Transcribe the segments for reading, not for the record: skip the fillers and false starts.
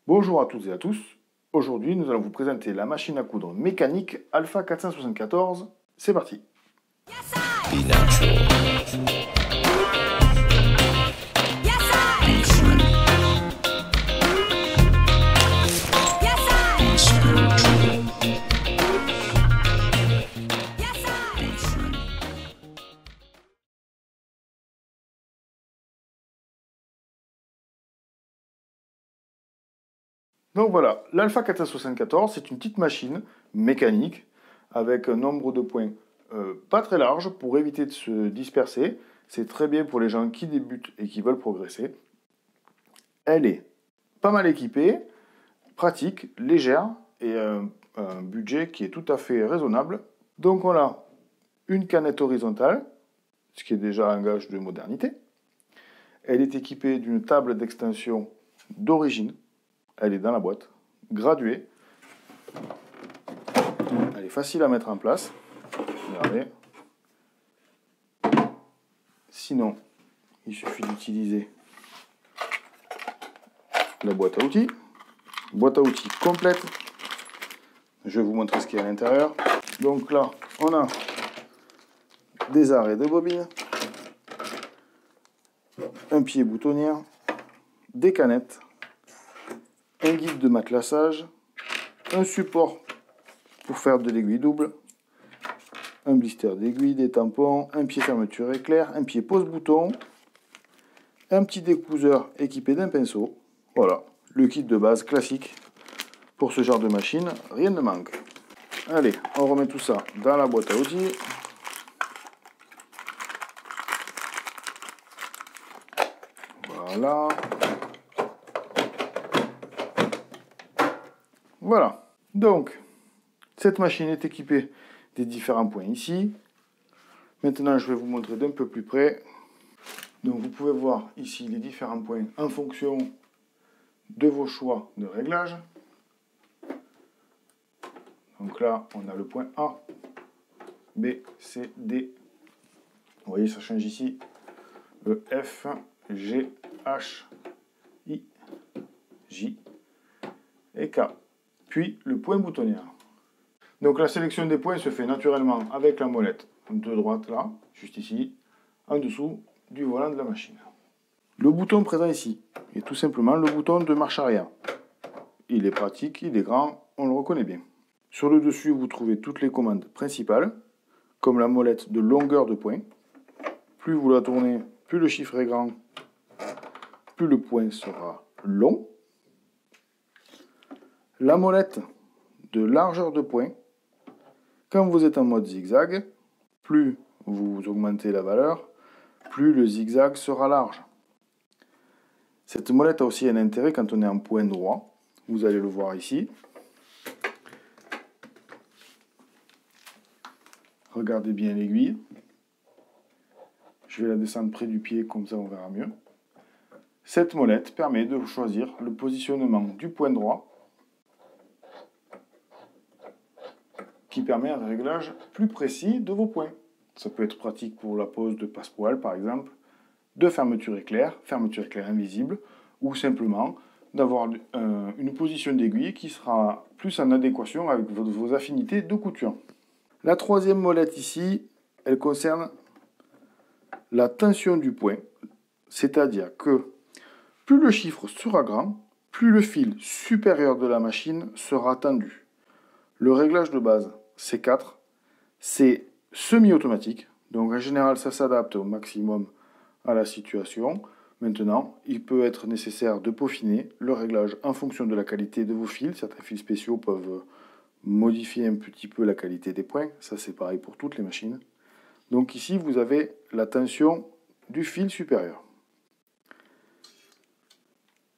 Bonjour à toutes et à tous. Aujourd'hui, nous allons vous présenter la machine à coudre mécanique Alpha 474. C'est parti. Donc voilà, l'Alpha 474, c'est une petite machine mécanique avec un nombre de points pas très large pour éviter de se disperser. C'est très bien pour les gens qui débutent et qui veulent progresser. Elle est pas mal équipée, pratique, légère et un budget qui est tout à fait raisonnable. Donc on a une canette horizontale, ce qui est déjà un gage de modernité. Elle est équipée d'une table d'extension d'origine. Elle est dans la boîte, graduée. Elle est facile à mettre en place. Regardez. Sinon, il suffit d'utiliser la boîte à outils. Boîte à outils complète. Je vais vous montrer ce qu'il y a à l'intérieur. Donc là, on a des arrêts de bobine, un pied boutonnière, des canettes, un guide de matelassage, un support pour faire de l'aiguille double, un blister d'aiguille, des tampons, un pied fermeture éclair, un pied pose-bouton, un petit découseur équipé d'un pinceau. Voilà, le kit de base classique pour ce genre de machine, rien ne manque. Allez, on remet tout ça dans la boîte à outils. Voilà. Voilà. Donc, cette machine est équipée des différents points ici. Maintenant, je vais vous montrer d'un peu plus près. Donc, vous pouvez voir ici les différents points en fonction de vos choix de réglage. Donc là, on a le point A, B, C, D. Vous voyez, ça change ici. E, F, G, H, I, J et K. Puis le point boutonnière. Donc la sélection des points se fait naturellement avec la molette de droite là, juste ici, en dessous du volant de la machine. Le bouton présent ici est tout simplement le bouton de marche arrière. Il est pratique, il est grand, on le reconnaît bien. Sur le dessus, vous trouvez toutes les commandes principales, comme la molette de longueur de point. Plus vous la tournez, plus le chiffre est grand, plus le point sera long. La molette de largeur de point. Quand vous êtes en mode zigzag, plus vous augmentez la valeur, plus le zigzag sera large. Cette molette a aussi un intérêt quand on est en point droit. Vous allez le voir ici. Regardez bien l'aiguille. Je vais la descendre près du pied, comme ça on verra mieux. Cette molette permet de choisir le positionnement du point droit, qui permet un réglage plus précis de vos points. Ça peut être pratique pour la pose de passepoil par exemple, de fermeture éclair invisible, ou simplement d'avoir une position d'aiguille qui sera plus en adéquation avec vos affinités de couture. La troisième molette ici, elle concerne la tension du point, c'est-à-dire que plus le chiffre sera grand, plus le fil supérieur de la machine sera tendu. Le réglage de base, C4, c'est semi-automatique. Donc en général, ça s'adapte au maximum à la situation. Maintenant, il peut être nécessaire de peaufiner le réglage en fonction de la qualité de vos fils. Certains fils spéciaux peuvent modifier un petit peu la qualité des points. Ça, c'est pareil pour toutes les machines. Donc ici, vous avez la tension du fil supérieur.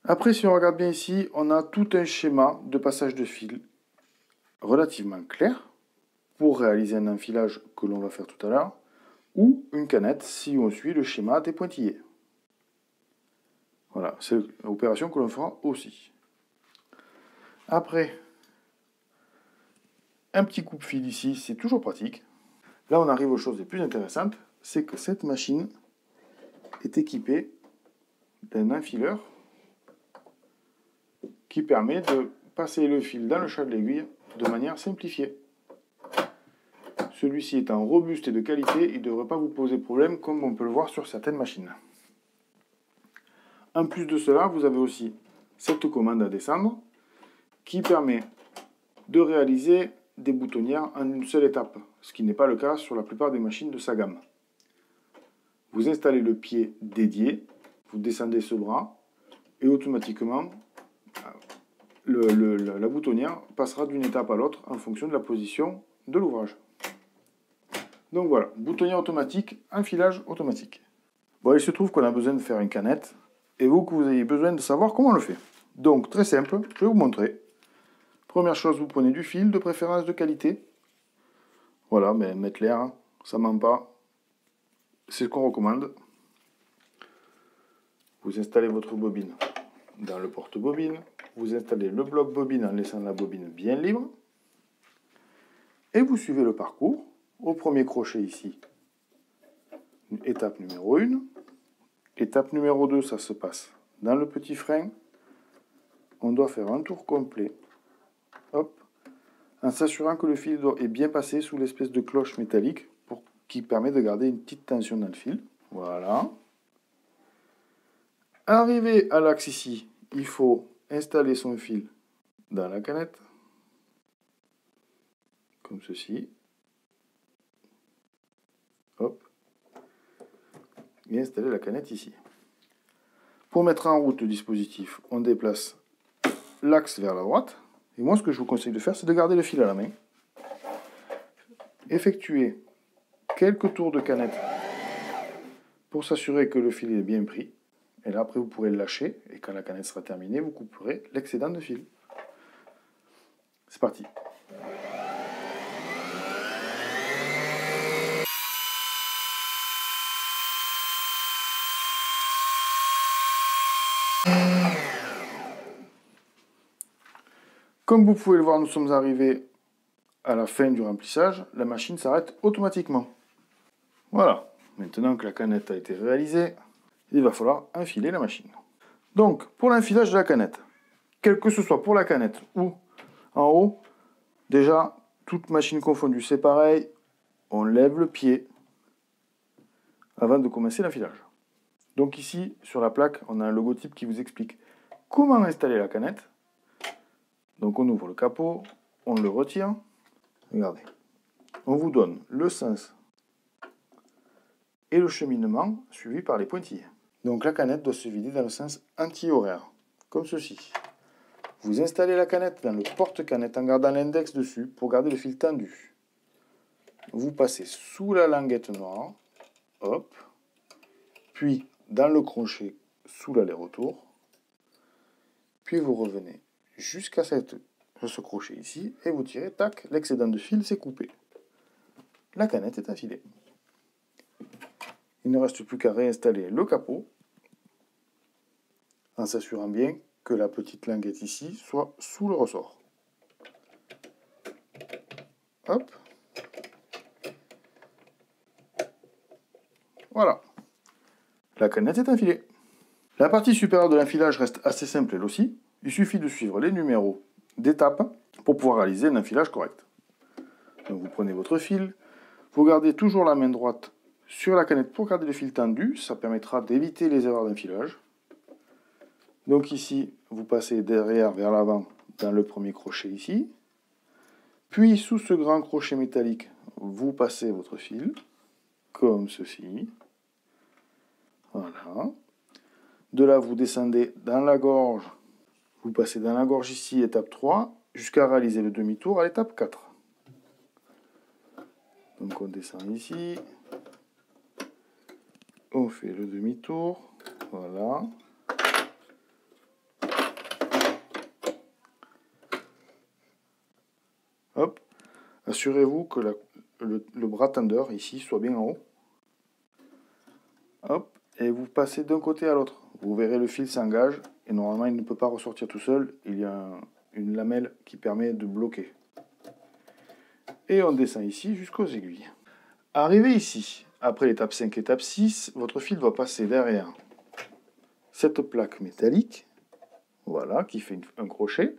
Après, si on regarde bien ici, on a tout un schéma de passage de fil relativement clair pour réaliser un enfilage que l'on va faire tout à l'heure, ou une canette si on suit le schéma des pointillés. Voilà, c'est l'opération que l'on fera aussi. Après, un petit coupe-fil ici, c'est toujours pratique. Là, on arrive aux choses les plus intéressantes, c'est que cette machine est équipée d'un enfileur qui permet de passer le fil dans le chat de l'aiguille de manière simplifiée. Celui-ci étant robuste et de qualité, il ne devrait pas vous poser problème comme on peut le voir sur certaines machines. En plus de cela, vous avez aussi cette commande à descendre qui permet de réaliser des boutonnières en une seule étape, ce qui n'est pas le cas sur la plupart des machines de sa gamme. Vous installez le pied dédié, vous descendez ce bras et automatiquement la boutonnière passera d'une étape à l'autre en fonction de la position de l'ouvrage. Donc voilà, boutonnière automatique, enfilage automatique. Bon, il se trouve qu'on a besoin de faire une canette et vous que vous ayez besoin de savoir comment on le fait. Donc très simple, je vais vous montrer. Première chose, vous prenez du fil, de préférence de qualité. Voilà, mais mettre l'air, hein, ça ment pas. C'est ce qu'on recommande. Vous installez votre bobine dans le porte-bobine. Vous installez le bloc bobine en laissant la bobine bien libre. Et vous suivez le parcours. Au premier crochet ici, étape numéro 1. Étape numéro 2, ça se passe dans le petit frein. On doit faire un tour complet. Hop. En s'assurant que le fil est bien passé sous l'espèce de cloche métallique qui permet de garder une petite tension dans le fil. Voilà. Arrivé à l'axe ici, il faut installer son fil dans la canette. Comme ceci. Hop. Et installer la canette ici. Pour mettre en route le dispositif, on déplace l'axe vers la droite. Et moi, ce que je vous conseille de faire, c'est de garder le fil à la main. Effectuer quelques tours de canette pour s'assurer que le fil est bien pris. Et là, après, vous pourrez le lâcher. Et quand la canette sera terminée, vous couperez l'excédent de fil. C'est parti. Comme vous pouvez le voir, nous sommes arrivés à la fin du remplissage. La machine s'arrête automatiquement. Voilà. Maintenant que la canette a été réalisée, il va falloir enfiler la machine. Donc, pour l'enfilage de la canette, quel que ce soit pour la canette ou en haut, déjà, toute machine confondue, c'est pareil. On lève le pied avant de commencer l'enfilage. Donc ici, sur la plaque, on a un logotype qui vous explique comment installer la canette. Donc on ouvre le capot, on le retire. Regardez. On vous donne le sens et le cheminement suivi par les pointilles. Donc la canette doit se vider dans le sens anti-horaire, comme ceci. Vous installez la canette dans le porte-canette en gardant l'index dessus pour garder le fil tendu. Vous passez sous la languette noire, hop, puis dans le crochet sous l'aller-retour, puis vous revenez jusqu'à ce crochet ici, et vous tirez, tac, l'excédent de fil s'est coupé. La canette est affilée. Il ne reste plus qu'à réinstaller le capot, en s'assurant bien que la petite languette ici soit sous le ressort. Hop. Voilà. La canette est enfilée. La partie supérieure de l'enfilage reste assez simple elle aussi. Il suffit de suivre les numéros d'étape pour pouvoir réaliser un enfilage correct. Donc vous prenez votre fil, vous gardez toujours la main droite sur la canette pour garder le fil tendu, ça permettra d'éviter les erreurs d'enfilage. Donc ici, vous passez derrière vers l'avant dans le premier crochet ici. Puis sous ce grand crochet métallique, vous passez votre fil, comme ceci. Voilà. De là, vous descendez dans la gorge. Vous passez dans la gorge ici, étape 3, jusqu'à réaliser le demi-tour à l'étape 4. Donc on descend ici. On fait le demi-tour. Voilà. Hop. Assurez-vous que le bras tendeur ici soit bien en haut. Hop. Et vous passez d'un côté à l'autre. Vous verrez le fil s'engage et normalement il ne peut pas ressortir tout seul. Il y a une lamelle qui permet de bloquer. Et on descend ici jusqu'aux aiguilles. Arrivé ici, après l'étape 5, étape 6, votre fil va passer derrière cette plaque métallique. voilà, qui fait un crochet.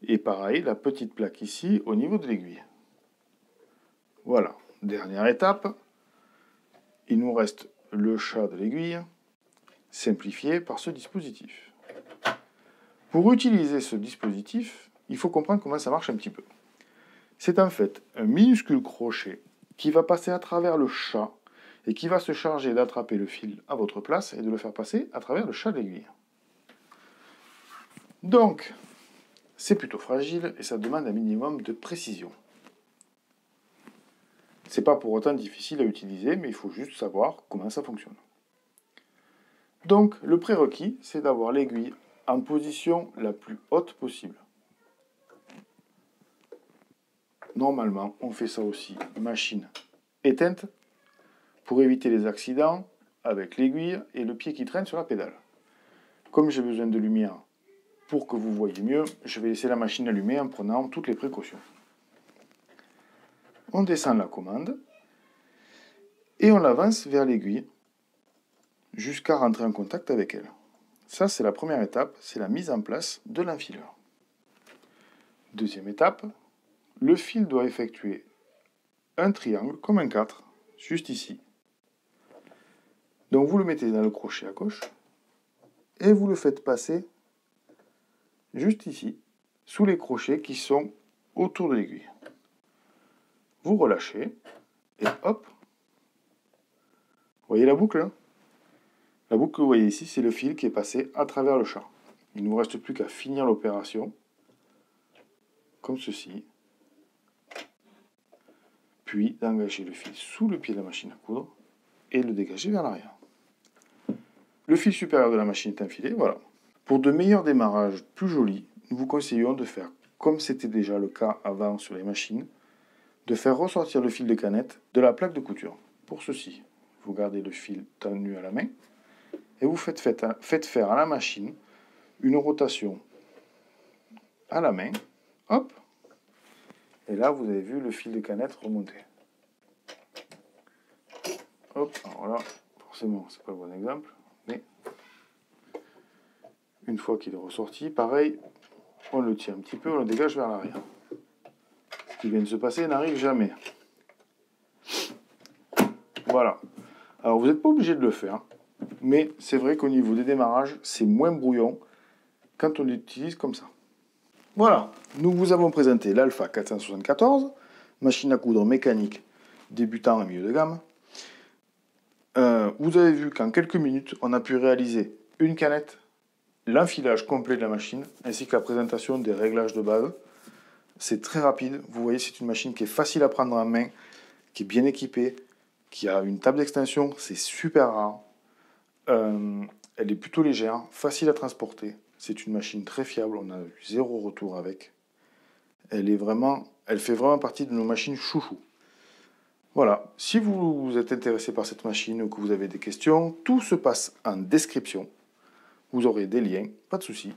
Et pareil, la petite plaque ici, au niveau de l'aiguille. Voilà, dernière étape. Il nous reste le chat de l'aiguille, simplifié par ce dispositif. Pour utiliser ce dispositif, il faut comprendre comment ça marche un petit peu. C'est en fait un minuscule crochet qui va passer à travers le chat et qui va se charger d'attraper le fil à votre place et de le faire passer à travers le chat de l'aiguille. Donc, c'est plutôt fragile et ça demande un minimum de précision. C'est pas pour autant difficile à utiliser, mais il faut juste savoir comment ça fonctionne. Donc, le prérequis, c'est d'avoir l'aiguille en position la plus haute possible. Normalement, on fait ça aussi machine éteinte pour éviter les accidents avec l'aiguille et le pied qui traîne sur la pédale. Comme j'ai besoin de lumière pour que vous voyez mieux, je vais laisser la machine allumée en prenant toutes les précautions. On descend la commande et on l'avance vers l'aiguille jusqu'à rentrer en contact avec elle. Ça, c'est la première étape, c'est la mise en place de l'enfileur. Deuxième étape, le fil doit effectuer un triangle comme un 4, juste ici. Donc vous le mettez dans le crochet à gauche et vous le faites passer juste ici, sous les crochets qui sont autour de l'aiguille. Vous relâchez et hop. Vous voyez la boucle, hein? La boucle que vous voyez ici, c'est le fil qui est passé à travers le chat. Il ne nous reste plus qu'à finir l'opération, comme ceci. Puis d'engager le fil sous le pied de la machine à coudre et le dégager vers l'arrière. Le fil supérieur de la machine est enfilé, voilà. Pour de meilleurs démarrages plus jolis, nous vous conseillons de faire, comme c'était déjà le cas avant sur les machines, de faire ressortir le fil de canette de la plaque de couture. Pour ceci, vous gardez le fil tenu à la main et vous faites faire à la machine une rotation à la main, hop, et là vous avez vu le fil de canette remonter. Hop, alors là, forcément, c'est pas le bon exemple, mais une fois qu'il est ressorti, pareil, on le tire un petit peu, on le dégage vers l'arrière. Ce qui vient de se passer n'arrive jamais. Voilà. Alors vous n'êtes pas obligé de le faire, mais c'est vrai qu'au niveau des démarrages, c'est moins brouillon quand on l'utilise comme ça. Voilà, nous vous avons présenté l'Alpha 474, machine à coudre mécanique débutant en milieu de gamme. Vous avez vu qu'en quelques minutes, on a pu réaliser une canette, l'enfilage complet de la machine, ainsi que la présentation des réglages de base. C'est très rapide, vous voyez, c'est une machine qui est facile à prendre en main, qui est bien équipée, qui a une table d'extension, c'est super rare. Elle est plutôt légère, facile à transporter. C'est une machine très fiable, on a eu 0 retour avec. Elle fait vraiment partie de nos machines chouchou. Voilà, si vous êtes intéressé par cette machine ou que vous avez des questions, tout se passe en description. Vous aurez des liens, pas de souci.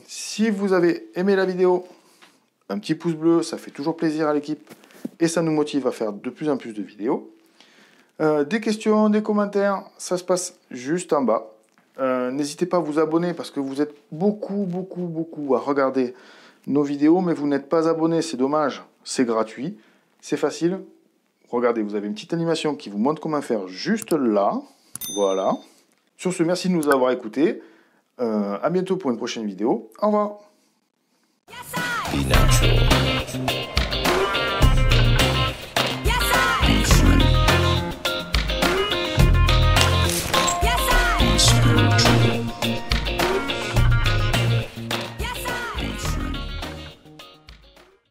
Si vous avez aimé la vidéo, un petit pouce bleu, ça fait toujours plaisir à l'équipe et ça nous motive à faire de plus en plus de vidéos. Des questions, des commentaires, ça se passe juste en bas. N'hésitez pas à vous abonner parce que vous êtes beaucoup à regarder nos vidéos, mais vous n'êtes pas abonné, c'est dommage, c'est gratuit, c'est facile. Regardez, vous avez une petite animation qui vous montre comment faire juste là. Voilà. Sur ce, merci de nous avoir écoutés. À bientôt pour une prochaine vidéo. Au revoir.